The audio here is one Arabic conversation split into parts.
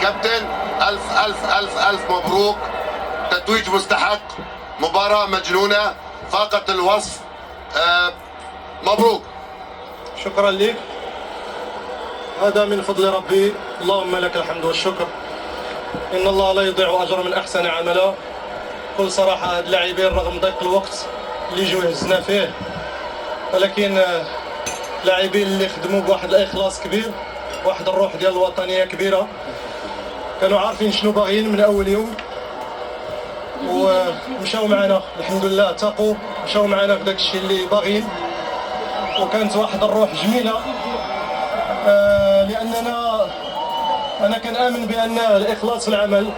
كابتن الف الف الف الف مبروك، تتويج مستحق، مباراة مجنونة فاقت الوصف. مبروك. شكرا لك، هذا من فضل ربي، اللهم لك الحمد والشكر. إن الله لا يضيع أجر من أحسن عملا. بكل صراحة هاد اللاعبين رغم ضيق الوقت اللي جوا هزنا فيه، ولكن لاعبين اللي خدموا بواحد الإخلاص كبير، واحد الروح ديال الوطنية كبيرة، كانوا عارفين شنو باغيين من أول يوم ومشاو معنا الحمد لله، تاقوا مشاو معنا في داك الشيء اللي باغيين، وكانت واحد الروح جميلة. لأننا أنا كنآمن بأن الإخلاص في العمل،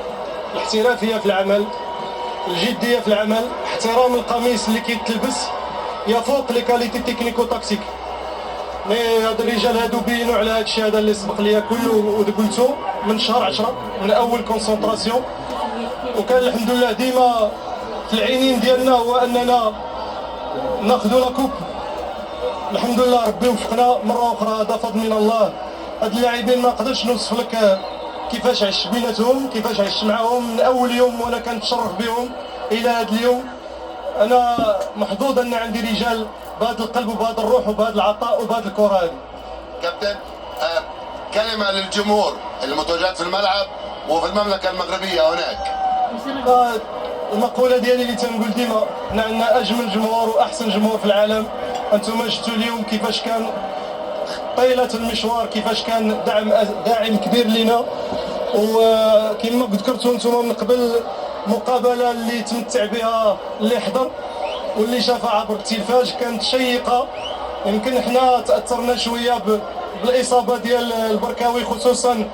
الاحترافية في العمل، الجدية في العمل، احترام القميص اللي كيتلبس يفوق لي كاليتي تكنيكو تاكتيك. مي هاد الرجال هادو بينوا على هاد الشيء هذا اللي سبق ليا كله وقلتو من شهر 10 من أول كونسونطراسيون، وكان الحمد لله ديما في العينين ديالنا هو أننا ناخذوا لا كوب. الحمد لله ربي وفقنا مرة أخرى، هذا فضل من الله. هاد اللاعبين ما نقدرش نوصف لك كيفاش عشت بيناتهم، كيفاش عشت معاهم من اول يوم وانا كنتشرف بهم الى هذا اليوم. انا محظوظ ان عندي رجال بهذا القلب وبهذا الروح وبهذا العطاء وبهذا الكره هذه. كابتن، كلمه للجمهور المتواجد في الملعب وفي المملكه المغربيه هناك. المقوله ديالي اللي تنقول ديما، حنا عندنا اجمل جمهور واحسن جمهور في العالم. انتم شفتوا اليوم كيفاش كان طيلة المشوار، كيفاش كان داعم كبير لنا. وكما ذكرتوا انتم من قبل، مقابله اللي تمتع بها اللي حضر واللي شافها عبر التلفاز كانت شيقه. يمكن حنا تاثرنا شويه بالاصابه ديال البركاوي، خصوصا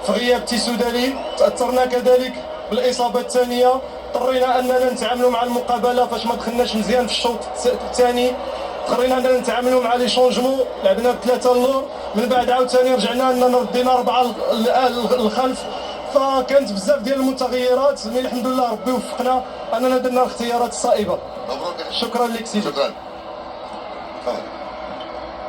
في غياب تيسودالي، تاثرنا كذلك بالاصابه الثانيه، اضطرينا اننا نتعاملوا مع المقابله فاش ما دخلناش مزيان في الشوط الثاني، اضطرينا اننا نتعاملوا مع لي شونجمون، لعبنا بثلاثه اللور، من بعد عاوتاني رجعنا اننا ردينا 4 الخلف، فكانت بزاف ديال المتغيرات. مي الحمد لله ربي وفقنا اننا درنا الاختيارات الصائبه. مبروك. شكرا لك سيدي. شكرا.